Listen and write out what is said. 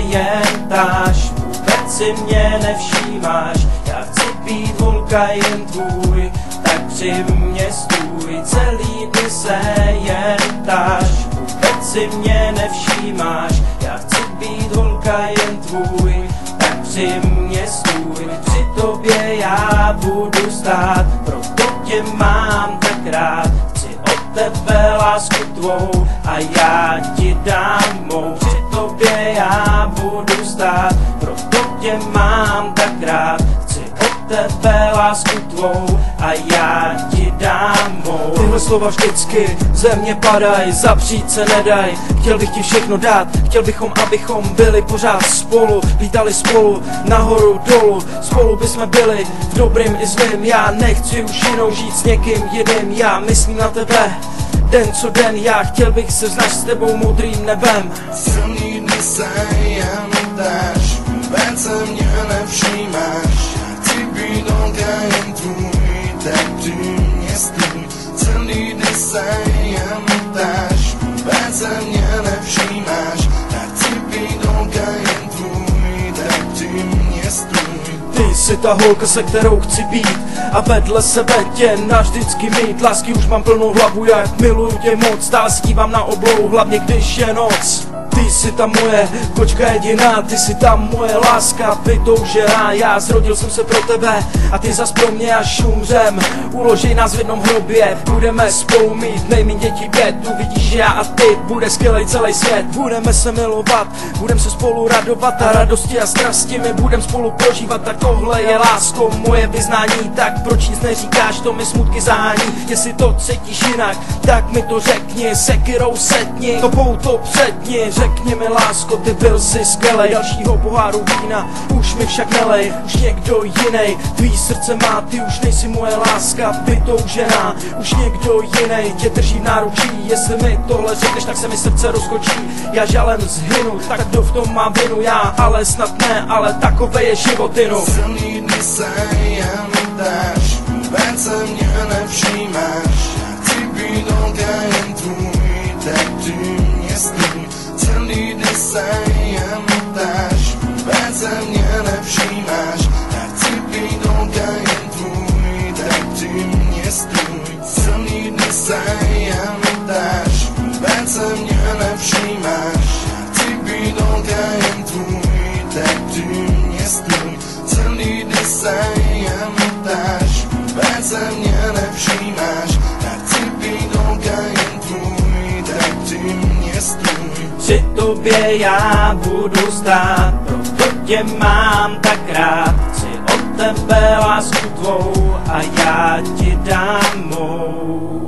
jen táš, vůbec si mě nevšímáš. Já chci být holka jen tvůj, tak při mě stůj. Celý dny se jen táš, vůbec si mě nevšímáš. Já chci být holka jen tvůj, tak při mě stůj. Při tobě já budu stát, proto tě mám tak rád. Chci od tebe lásku tvou a já ti dám mou. Při tobě já budu stát, proto tě mám tak rád. Chci od tebe lásku tvou a já ti dám mou. Tyhle slova vždycky ze mě padaj, zapřít se nedaj. Chtěl bych ti všechno dát, chtěl bychom, abychom byli pořád spolu. Lítali spolu, nahoru, dolů, spolu bychom byli v dobrým i zlým. Já nechci už jinou žít s někým jiným, já myslím na tebe den co den. Já chtěl bych se znaš s tebou modrým nebem. Silný dny se jen dáš, vůbec se mě nevšímáš. Chci být holka jen tvůj, tak při mě stůj. Celý dny se jen dáš, vůbec se mě nevšímáš. Já chci být holka jen tvůj, tak při mě stůj. Ty jsi ta holka, se kterou chci být a vedle sebe tě navždycky mít. Lásky už mám plnou hlavu, jak miluju tě moc. Stále si dívám na oblohu, hlavně když je noc. Ty jsi ta moje kočka jediná, ty jsi ta moje láska vytoužená. Já zrodil jsem se pro tebe a ty zas pro mě, až umřem. Uložej nás v jednom hrobě, budeme spolu mít nejmíň děti 5. Uvidíš, že já a ty, bude skvělej celý svět. Budeme se milovat, budeme se spolu radovat a radosti a strasti my budeme spolu prožívat. Tak tohle je lásko, moje vyznání, tak proč nic neříkáš, to mi smutky zahání. Jestli to cítíš jinak, tak mi to řekni, sekyrou setni, to pouto předni. Řekni mi lásko, ty byl jsi skvělej, dalšího poháru vína už mi však nelej, už někdo jinej tvý srdce má, ty už nejsi moje láska vytoužená. Už někdo jinej tě drží v náručí, jestli mi tohle řekneš, tak se mi srdce rozkočí. Já žalem zhynu, tak kdo v tom má vinu, já ale snad ne, ale takové je život inu. Silný dny se jen dáš, vůbec se mě nevšímáš. Chci být holka jen tvůj, tak při mě stůj. Celý dny se jen dáš, vůbec se mě nevšímáš. Já chci být holka jen tvůj, tak při mě stůj. Celý dny se jen dáš, vůbec se mě nevšímáš. Já chci být holka jen tvůj, tak při mě stůj. Celý dny se jen dáš, vůbec se mě nevšímáš. Já chci být holka jen tvůj, tak při mě stůj. Při tobě já budu stát, proto tě mám tak rád. Chci od tebe lásku tvou a já ti dám mou.